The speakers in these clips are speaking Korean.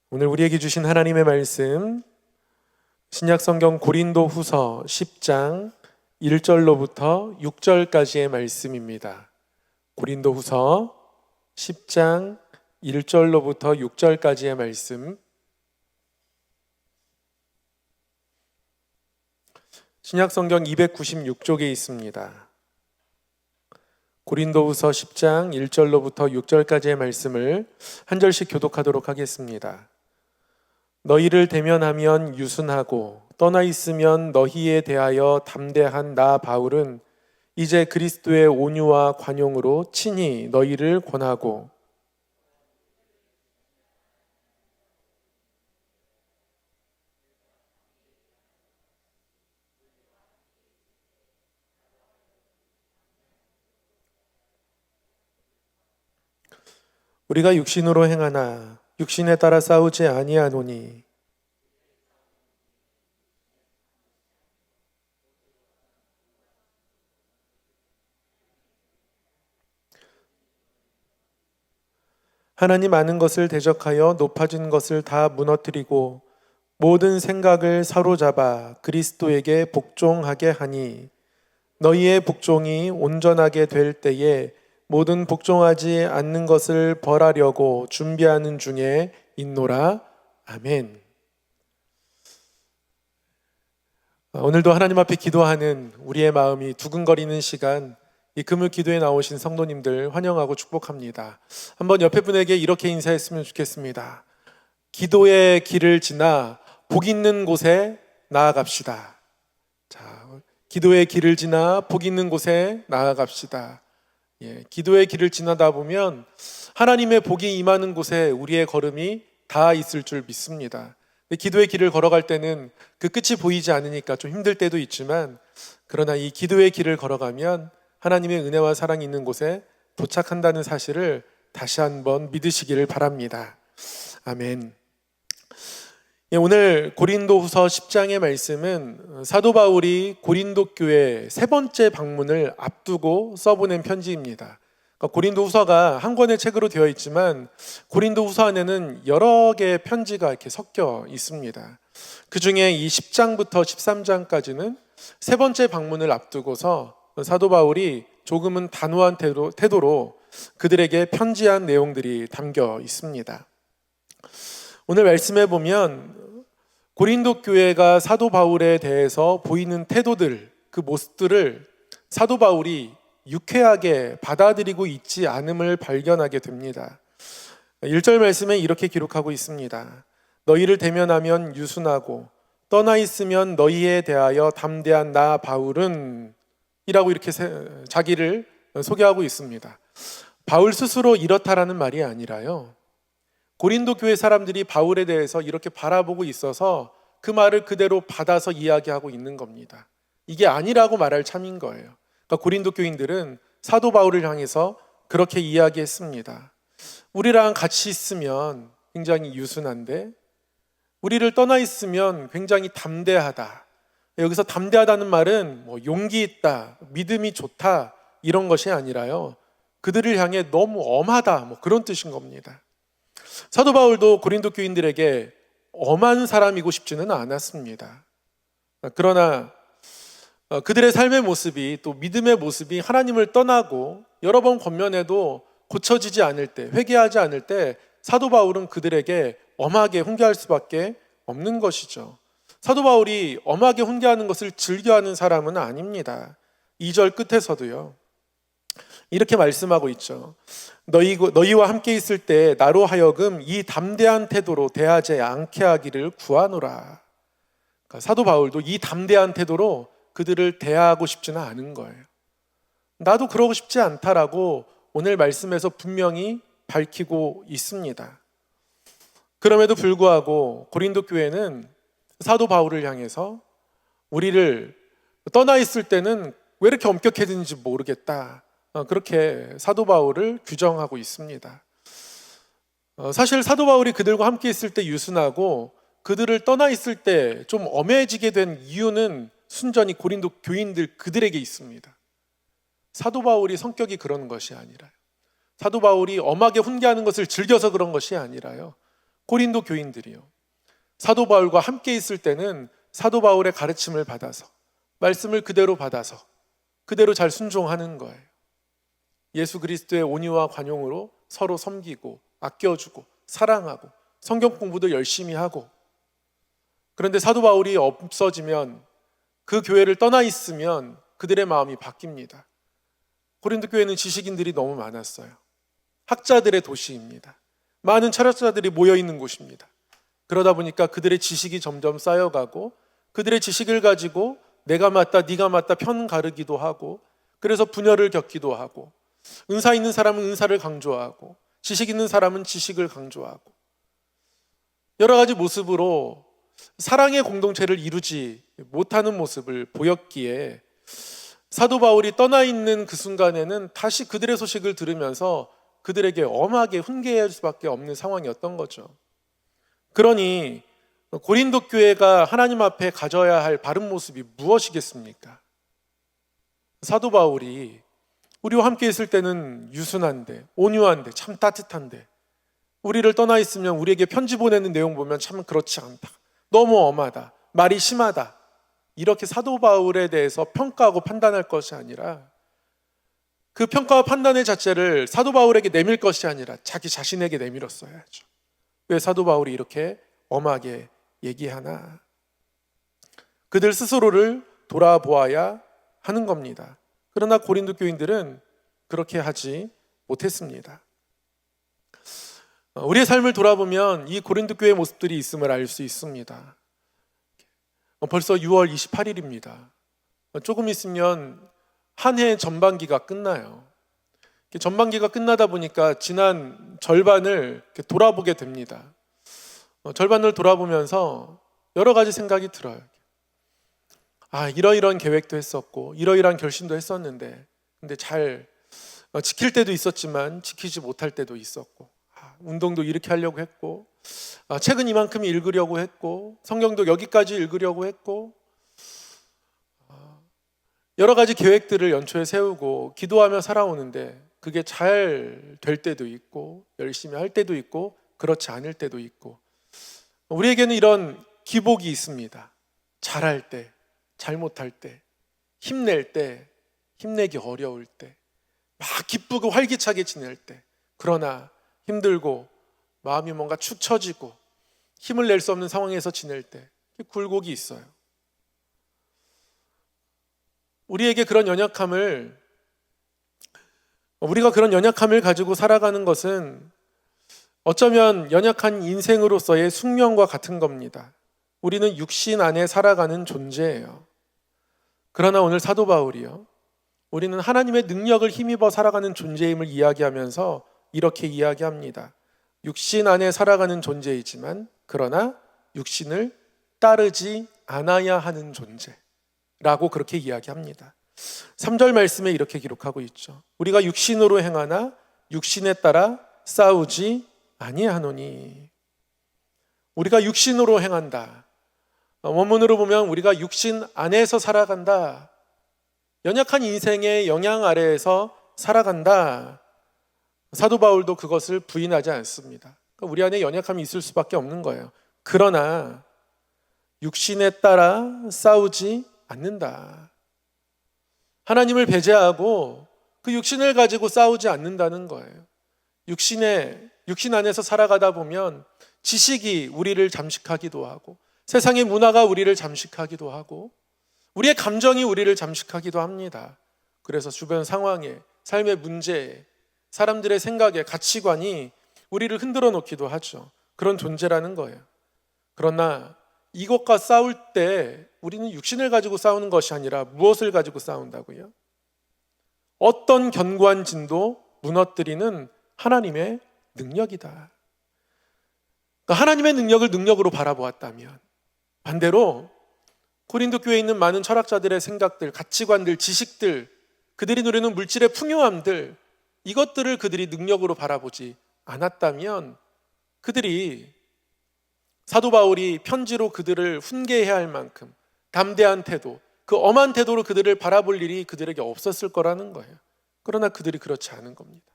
오늘 우리에게 주신 하나님의 말씀, 신약성경 고린도후서 10장 1절로부터 6절까지의 말씀입니다. 고린도후서 10장 1절로부터 6절까지의 말씀, 신약성경 296쪽에 있습니다. 고린도후서 10장 1절로부터 6절까지의 말씀을 한 절씩 교독하도록 하겠습니다. 너희를 대면하면 유순하고 떠나 있으면 너희에 대하여 담대한 나 바울은 이제 그리스도의 온유와 관용으로 친히 너희를 권하고 우리가 육신으로 행하나 육신에 따라 싸우지 아니하노니 하나님 아는 것을 대적하여 높아진 것을 다 무너뜨리고 모든 생각을 사로잡아 그리스도에게 복종하게 하니 너희의 복종이 온전하게 될 때에 모든 복종하지 않는 것을 벌하려고 준비하는 중에 있노라. 아멘. 오늘도 하나님 앞에 기도하는 우리의 마음이 두근거리는 시간, 이 금요 기도에 나오신 성도님들 환영하고 축복합니다. 한번 옆에 분에게 이렇게 인사했으면 좋겠습니다. 기도의 길을 지나 복 있는 곳에 나아갑시다. 자, 기도의 길을 지나 복 있는 곳에 나아갑시다. 기도의 길을 지나다 보면 하나님의 복이 임하는 곳에 우리의 걸음이 닿아 있을 줄 믿습니다. 기도의 길을 걸어갈 때는 그 끝이 보이지 않으니까 좀 힘들 때도 있지만, 그러나 이 기도의 길을 걸어가면 하나님의 은혜와 사랑이 있는 곳에 도착한다는 사실을 다시 한번 믿으시기를 바랍니다. 아멘. 오늘 고린도후서 10장의 말씀은 사도 바울이 고린도 교회 세 번째 방문을 앞두고 써보낸 편지입니다. 그러니까 고린도후서가 한 권의 책으로 되어 있지만 고린도후서 안에는 여러 개의 편지가 이렇게 섞여 있습니다. 그 중에 이 10장부터 13장까지는 세 번째 방문을 앞두고서 사도 바울이 조금은 단호한 태도로 그들에게 편지한 내용들이 담겨 있습니다. 오늘 말씀해 보면 고린도 교회가 사도 바울에 대해서 보이는 태도들, 그 모습들을 사도 바울이 유쾌하게 받아들이고 있지 않음을 발견하게 됩니다. 1절 말씀에 이렇게 기록하고 있습니다. 너희를 대면하면 유순하고 떠나 있으면 너희에 대하여 담대한 나 바울은 이라고 이렇게 자기를 소개하고 있습니다. 바울 스스로 이렇다라는 말이 아니라요, 고린도 교회 사람들이 바울에 대해서 이렇게 바라보고 있어서 그 말을 그대로 받아서 이야기하고 있는 겁니다. 이게 아니라고 말할 참인 거예요. 그러니까 고린도 교인들은 사도 바울을 향해서 그렇게 이야기했습니다. 우리랑 같이 있으면 굉장히 유순한데 우리를 떠나 있으면 굉장히 담대하다. 여기서 담대하다는 말은 용기 있다, 믿음이 좋다 이런 것이 아니라요, 그들을 향해 너무 엄하다 그런 뜻인 겁니다. 사도 바울도 고린도 교인들에게 엄한 사람이고 싶지는 않았습니다. 그러나 그들의 삶의 모습이, 또 믿음의 모습이 하나님을 떠나고 여러 번 권면해도 고쳐지지 않을 때, 회개하지 않을 때 사도 바울은 그들에게 엄하게 훈계할 수밖에 없는 것이죠. 사도 바울이 엄하게 훈계하는 것을 즐겨하는 사람은 아닙니다. 2절 끝에서도요, 이렇게 말씀하고 있죠. 너희와 함께 있을 때 나로 하여금 이 담대한 태도로 대하지 않게 하기를 구하노라. 그러니까 사도 바울도 이 담대한 태도로 그들을 대하고 싶지는 않은 거예요. 나도 그러고 싶지 않다라고 오늘 말씀에서 분명히 밝히고 있습니다. 그럼에도 불구하고 고린도 교회는 사도 바울을 향해서 우리를 떠나 있을 때는 왜 이렇게 엄격해지는지 모르겠다, 그렇게 사도 바울을 규정하고 있습니다. 사실 사도 바울이 그들과 함께 있을 때 유순하고 그들을 떠나 있을 때 좀 엄해지게 된 이유는 순전히 고린도 교인들 그들에게 있습니다. 사도 바울이 성격이 그런 것이 아니라요, 사도 바울이 엄하게 훈계하는 것을 즐겨서 그런 것이 아니라요, 고린도 교인들이요. 사도 바울과 함께 있을 때는 사도 바울의 가르침을 받아서, 말씀을 그대로 받아서 그대로 잘 순종하는 거예요. 예수 그리스도의 온유와 관용으로 서로 섬기고 아껴주고 사랑하고 성경 공부도 열심히 하고. 그런데 사도 바울이 없어지면, 그 교회를 떠나 있으면 그들의 마음이 바뀝니다. 고린도 교회는 지식인들이 너무 많았어요. 학자들의 도시입니다. 많은 철학자들이 모여있는 곳입니다. 그러다 보니까 그들의 지식이 점점 쌓여가고, 그들의 지식을 가지고 내가 맞다 네가 맞다 편 가르기도 하고, 그래서 분열을 겪기도 하고, 은사 있는 사람은 은사를 강조하고 지식 있는 사람은 지식을 강조하고, 여러 가지 모습으로 사랑의 공동체를 이루지 못하는 모습을 보였기에 사도 바울이 떠나 있는 그 순간에는 다시 그들의 소식을 들으면서 그들에게 엄하게 훈계할 수밖에 없는 상황이었던 거죠. 그러니 고린도 교회가 하나님 앞에 가져야 할 바른 모습이 무엇이겠습니까? 사도 바울이 우리와 함께 있을 때는 유순한데, 온유한데, 참 따뜻한데, 우리를 떠나 있으면 우리에게 편지 보내는 내용 보면 참 그렇지 않다, 너무 엄하다, 말이 심하다, 이렇게 사도 바울에 대해서 평가하고 판단할 것이 아니라, 그 평가와 판단의 자체를 사도 바울에게 내밀 것이 아니라 자기 자신에게 내밀었어야죠. 왜 사도 바울이 이렇게 엄하게 얘기하나? 그들 스스로를 돌아보아야 하는 겁니다. 그러나 고린도 교인들은 그렇게 하지 못했습니다. 우리의 삶을 돌아보면 이 고린도 교회의 모습들이 있음을 알 수 있습니다. 벌써 6월 28일입니다. 조금 있으면 한 해 전반기가 끝나요. 전반기가 끝나다 보니까 지난 절반을 돌아보게 됩니다. 절반을 돌아보면서 여러 가지 생각이 들어요. 이러이러한 계획도 했었고 이러이러한 결심도 했었는데, 근데 잘 지킬 때도 있었지만 지키지 못할 때도 있었고, 운동도 이렇게 하려고 했고, 책은 이만큼 읽으려고 했고, 성경도 여기까지 읽으려고 했고, 여러 가지 계획들을 연초에 세우고 기도하며 살아오는데 그게 잘 될 때도 있고, 열심히 할 때도 있고, 그렇지 않을 때도 있고, 우리에게는 이런 기복이 있습니다. 잘할 때, 잘못할 때, 힘낼 때, 힘내기 어려울 때, 막 기쁘고 활기차게 지낼 때, 그러나 힘들고 마음이 뭔가 축 처지고 힘을 낼 수 없는 상황에서 지낼 때 굴곡이 있어요. 우리가 그런 연약함을 가지고 살아가는 것은 어쩌면 연약한 인생으로서의 숙명과 같은 겁니다. 우리는 육신 안에 살아가는 존재예요. 그러나 오늘 사도 바울이요, 우리는 하나님의 능력을 힘입어 살아가는 존재임을 이야기하면서 이렇게 이야기합니다. 육신 안에 살아가는 존재이지만 그러나 육신을 따르지 않아야 하는 존재라고 그렇게 이야기합니다. 3절 말씀에 이렇게 기록하고 있죠. 우리가 육신으로 행하나 육신에 따라 싸우지 아니하노니. 우리가 육신으로 행한다. 원문으로 보면 우리가 육신 안에서 살아간다. 연약한 인생의 영향 아래에서 살아간다. 사도 바울도 그것을 부인하지 않습니다. 그러니까 우리 안에 연약함이 있을 수밖에 없는 거예요. 그러나 육신에 따라 싸우지 않는다. 하나님을 배제하고 그 육신을 가지고 싸우지 않는다는 거예요. 육신 안에서 살아가다 보면 지식이 우리를 잠식하기도 하고, 세상의 문화가 우리를 잠식하기도 하고, 우리의 감정이 우리를 잠식하기도 합니다. 그래서 주변 상황에, 삶의 문제에, 사람들의 생각에, 가치관이 우리를 흔들어 놓기도 하죠. 그런 존재라는 거예요. 그러나 이것과 싸울 때 우리는 육신을 가지고 싸우는 것이 아니라 무엇을 가지고 싸운다고요? 어떤 견고한 진도 무너뜨리는 하나님의 능력이다. 그러니까 하나님의 능력을 능력으로 바라보았다면, 반대로 고린도 교회에 있는 많은 철학자들의 생각들, 가치관들, 지식들, 그들이 누리는 물질의 풍요함들, 이것들을 그들이 능력으로 바라보지 않았다면 그들이, 사도 바울이 편지로 그들을 훈계해야 할 만큼 담대한 태도, 그 엄한 태도로 그들을 바라볼 일이 그들에게 없었을 거라는 거예요. 그러나 그들이 그렇지 않은 겁니다.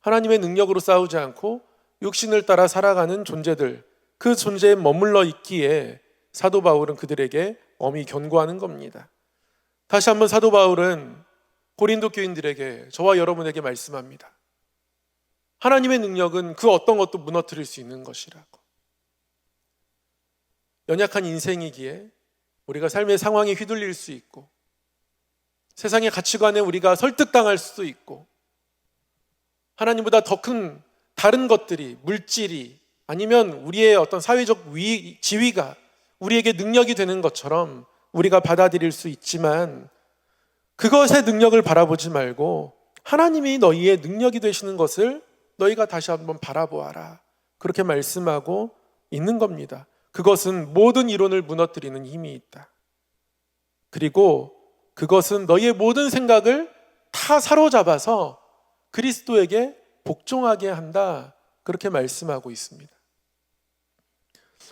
하나님의 능력으로 싸우지 않고 육신을 따라 살아가는 존재들, 그 존재에 머물러 있기에 사도 바울은 그들에게 엄히 권고하는 겁니다. 다시 한번 사도 바울은 고린도 교인들에게, 저와 여러분에게 말씀합니다. 하나님의 능력은 그 어떤 것도 무너뜨릴 수 있는 것이라고. 연약한 인생이기에 우리가 삶의 상황에 휘둘릴 수 있고, 세상의 가치관에 우리가 설득당할 수도 있고, 하나님보다 더 큰 다른 것들이, 물질이, 아니면 우리의 어떤 사회적 지위가 우리에게 능력이 되는 것처럼 우리가 받아들일 수 있지만, 그것의 능력을 바라보지 말고 하나님이 너희의 능력이 되시는 것을 너희가 다시 한번 바라보아라, 그렇게 말씀하고 있는 겁니다. 그것은 모든 이론을 무너뜨리는 힘이 있다. 그리고 그것은 너희의 모든 생각을 다 사로잡아서 그리스도에게 복종하게 한다, 그렇게 말씀하고 있습니다.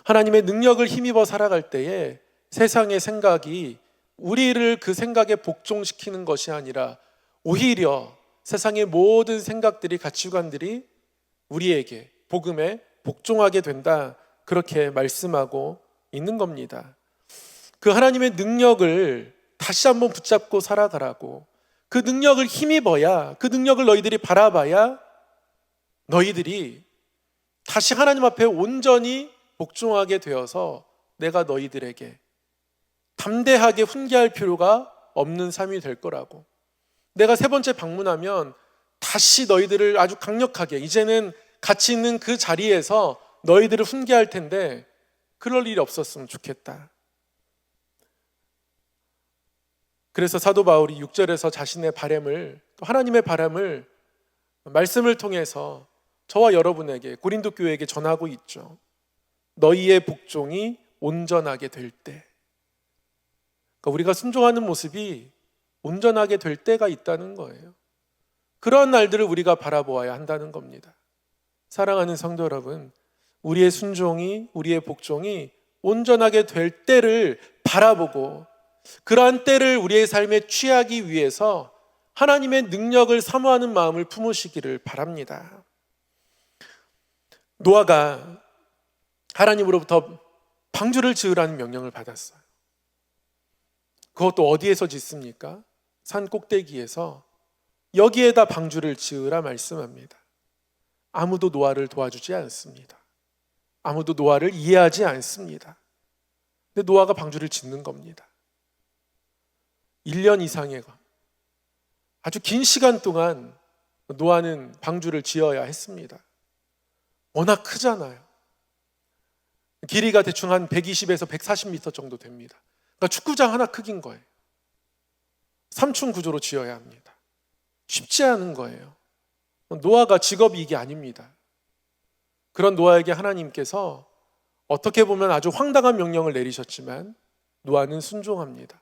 하나님의 능력을 힘입어 살아갈 때에 세상의 생각이 우리를 그 생각에 복종시키는 것이 아니라 오히려 세상의 모든 생각들이, 가치관들이 우리에게, 복음에 복종하게 된다, 그렇게 말씀하고 있는 겁니다. 그 하나님의 능력을 다시 한번 붙잡고 살아가라고, 그 능력을 힘입어야, 그 능력을 너희들이 바라봐야 너희들이 다시 하나님 앞에 온전히 복종하게 되어서 내가 너희들에게 담대하게 훈계할 필요가 없는 삶이 될 거라고. 내가 세 번째 방문하면 다시 너희들을 아주 강력하게, 이제는 가치 있는 그 자리에서 너희들을 훈계할 텐데 그럴 일이 없었으면 좋겠다. 그래서 사도 바울이 6절에서 자신의 바람을, 또 하나님의 바람을 말씀을 통해서 저와 여러분에게, 고린도 교회에게 전하고 있죠. 너희의 복종이 온전하게 될 때, 그러니까 우리가 순종하는 모습이 온전하게 될 때가 있다는 거예요. 그런 날들을 우리가 바라보아야 한다는 겁니다. 사랑하는 성도 여러분, 우리의 순종이, 우리의 복종이 온전하게 될 때를 바라보고, 그러한 때를 우리의 삶에 취하기 위해서 하나님의 능력을 사모하는 마음을 품으시기를 바랍니다. 노아가 하나님으로부터 방주를 지으라는 명령을 받았어요. 그것도 어디에서 짓습니까? 산 꼭대기에서 여기에다 방주를 지으라 말씀합니다. 아무도 노아를 도와주지 않습니다. 아무도 노아를 이해하지 않습니다. 근데 노아가 방주를 짓는 겁니다. 1년 이상의 아주 긴 시간 동안 노아는 방주를 지어야 했습니다. 워낙 크잖아요. 길이가 대충 한 120에서 140m 정도 됩니다. 그러니까 축구장 하나 크기인 거예요. 3층 구조로 지어야 합니다. 쉽지 않은 거예요. 노아가 직업이 이게 아닙니다. 그런 노아에게 하나님께서 어떻게 보면 아주 황당한 명령을 내리셨지만 노아는 순종합니다.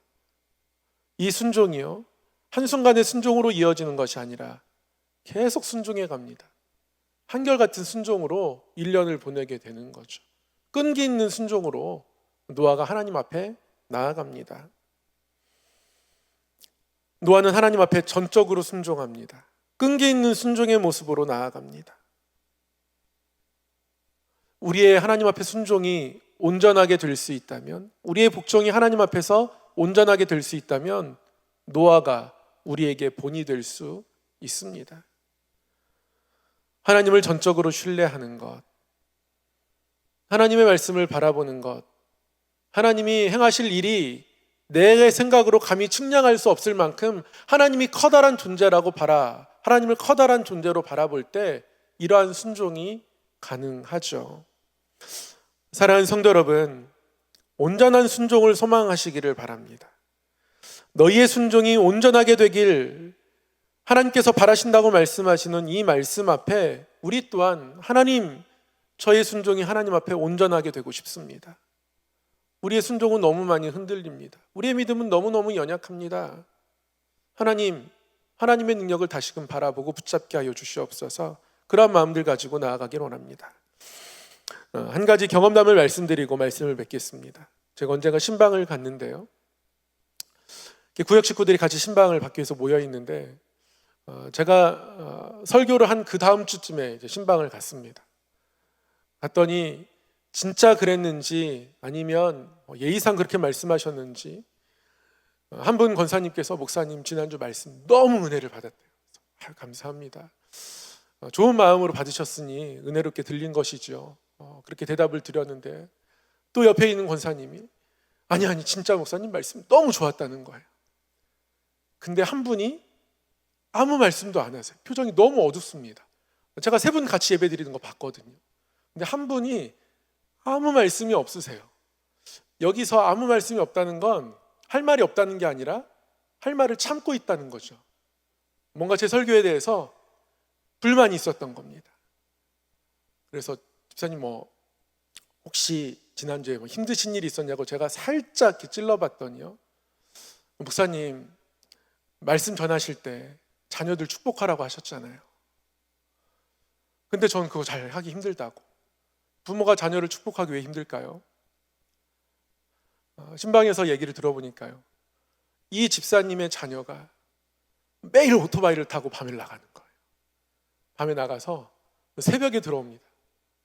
이 순종이요, 한순간의 순종으로 이어지는 것이 아니라 계속 순종해 갑니다. 한결같은 순종으로 1년을 보내게 되는 거죠. 끈기 있는 순종으로 노아가 하나님 앞에 나아갑니다. 노아는 하나님 앞에 전적으로 순종합니다. 끈기 있는 순종의 모습으로 나아갑니다. 우리의 하나님 앞에 순종이 온전하게 될 수 있다면, 우리의 복종이 하나님 앞에서 온전하게 될 수 있다면 노아가 우리에게 본이 될 수 있습니다. 하나님을 전적으로 신뢰하는 것, 하나님의 말씀을 바라보는 것, 하나님이 행하실 일이 내 생각으로 감히 측량할 수 없을 만큼 하나님이 커다란 존재라고 하나님을 커다란 존재로 바라볼 때 이러한 순종이 가능하죠. 사랑하는 성도 여러분, 온전한 순종을 소망하시기를 바랍니다. 너희의 순종이 온전하게 되길 하나님께서 바라신다고 말씀하시는 이 말씀 앞에 우리 또한 하나님, 저의 순종이 하나님 앞에 온전하게 되고 싶습니다. 우리의 순종은 너무 많이 흔들립니다. 우리의 믿음은 너무너무 연약합니다. 하나님, 하나님의 능력을 다시금 바라보고 붙잡게 하여 주시옵소서. 그런 마음들 가지고 나아가길 원합니다. 한 가지 경험담을 말씀드리고 말씀을 맺겠습니다. 제가 언젠가 신방을 갔는데요, 구역 식구들이 같이 신방을 받기 위해서 모여 있는데 제가 설교를 한 그 다음 주쯤에 이제 신방을 갔습니다. 봤더니 진짜 그랬는지 아니면 예의상 그렇게 말씀하셨는지 한 분 권사님께서 목사님 지난주 말씀 너무 은혜를 받았대요. 감사합니다. 좋은 마음으로 받으셨으니 은혜롭게 들린 것이죠. 그렇게 대답을 드렸는데 또 옆에 있는 권사님이 아니 진짜 목사님 말씀 너무 좋았다는 거예요. 근데 한 분이 아무 말씀도 안 하세요. 표정이 너무 어둡습니다. 제가 세 분 같이 예배 드리는 거 봤거든요. 근데 한 분이 아무 말씀이 없으세요. 여기서 아무 말씀이 없다는 건 할 말이 없다는 게 아니라 할 말을 참고 있다는 거죠. 뭔가 제 설교에 대해서 불만이 있었던 겁니다. 그래서 집사님 혹시 지난주에 힘드신 일이 있었냐고 제가 살짝 이렇게 찔러봤더니요, 목사님 말씀 전하실 때 자녀들 축복하라고 하셨잖아요. 근데 전 그거 잘 하기 힘들다고. 부모가 자녀를 축복하기 왜 힘들까요? 신방에서 얘기를 들어보니까요, 이 집사님의 자녀가 매일 오토바이를 타고 밤에 나가는 거예요. 밤에 나가서 새벽에 들어옵니다.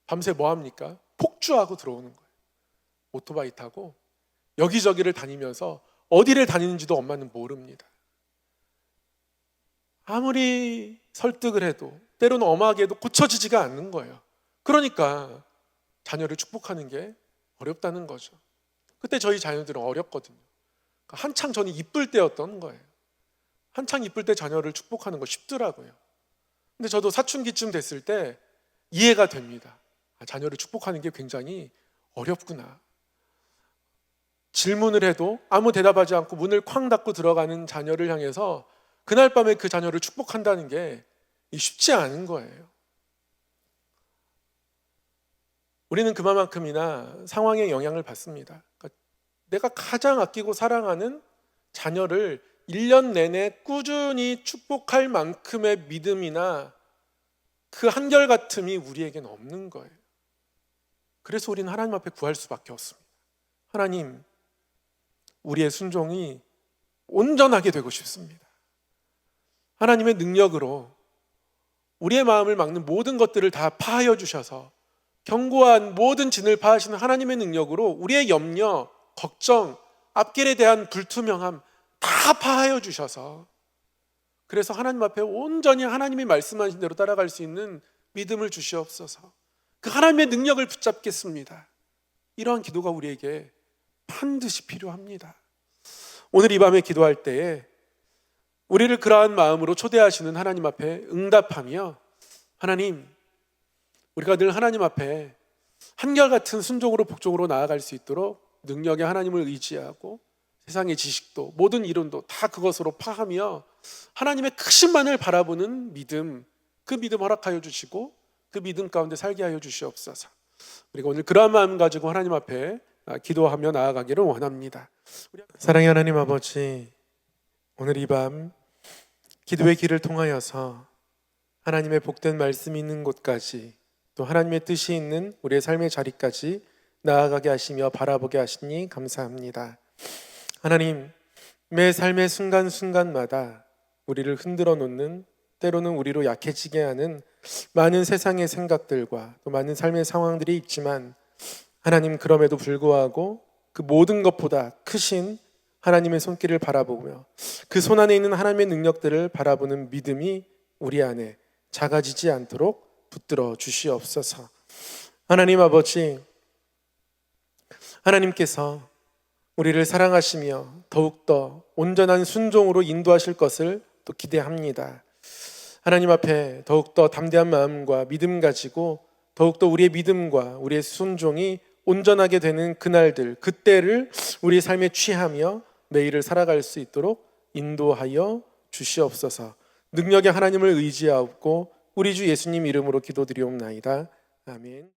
밤새 뭐 합니까? 폭주하고 들어오는 거예요. 오토바이 타고 여기저기를 다니면서 어디를 다니는지도 엄마는 모릅니다. 아무리 설득을 해도 때로는 엄하게 해도 고쳐지지가 않는 거예요. 그러니까 자녀를 축복하는 게 어렵다는 거죠. 그때 저희 자녀들은 어렸거든요. 한창 저는 이쁠 때였던 거예요. 한창 이쁠 때 자녀를 축복하는 거 쉽더라고요. 근데 저도 사춘기쯤 됐을 때 이해가 됩니다. 자녀를 축복하는 게 굉장히 어렵구나. 질문을 해도 아무 대답하지 않고 문을 쾅 닫고 들어가는 자녀를 향해서 그날 밤에 그 자녀를 축복한다는 게 쉽지 않은 거예요. 우리는 그만큼이나 상황에 영향을 받습니다. 그러니까 내가 가장 아끼고 사랑하는 자녀를 1년 내내 꾸준히 축복할 만큼의 믿음이나 그 한결같음이 우리에게는 없는 거예요. 그래서 우리는 하나님 앞에 구할 수밖에 없습니다. 하나님, 우리의 순종이 온전하게 되고 싶습니다. 하나님의 능력으로 우리의 마음을 막는 모든 것들을 다 파하여 주셔서 견고한 모든 진을 파하시는 하나님의 능력으로 우리의 염려, 걱정, 앞길에 대한 불투명함 다 파하여 주셔서 그래서 하나님 앞에 온전히 하나님이 말씀하신 대로 따라갈 수 있는 믿음을 주시옵소서. 그 하나님의 능력을 붙잡겠습니다. 이러한 기도가 우리에게 반드시 필요합니다. 오늘 이 밤에 기도할 때에 우리를 그러한 마음으로 초대하시는 하나님 앞에 응답하며 하나님, 우리가 늘 하나님 앞에 한결같은 순종으로 복종으로 나아갈 수 있도록 능력의 하나님을 의지하고 세상의 지식도 모든 이론도 다 그것으로 파하며 하나님의 크신만을 바라보는 믿음, 그 믿음 허락하여 주시고 그 믿음 가운데 살게 하여 주시옵소서. 우리가 오늘 그러한 마음 가지고 하나님 앞에 기도하며 나아가기를 원합니다. 사랑의 하나님 아버지, 오늘 이 밤 기도의 길을 통하여서 하나님의 복된 말씀이 있는 곳까지 또 하나님의 뜻이 있는 우리의 삶의 자리까지 나아가게 하시며 바라보게 하시니 감사합니다. 하나님, 매 삶의 순간순간마다 우리를 흔들어 놓는, 때로는 우리로 약해지게 하는 많은 세상의 생각들과 또 많은 삶의 상황들이 있지만 하나님, 그럼에도 불구하고 그 모든 것보다 크신 하나님의 손길을 바라보며 그 손 안에 있는 하나님의 능력들을 바라보는 믿음이 우리 안에 작아지지 않도록 붙들어 주시옵소서. 하나님 아버지, 하나님께서 우리를 사랑하시며 더욱더 온전한 순종으로 인도하실 것을 또 기대합니다. 하나님 앞에 더욱더 담대한 마음과 믿음 가지고 더욱더 우리의 믿음과 우리의 순종이 온전하게 되는 그날들, 그때를 우리의 삶에 취하며 매일을 살아갈 수 있도록 인도하여 주시옵소서. 능력의 하나님을 의지하옵고 우리 주 예수님 이름으로 기도드리옵나이다. 아멘.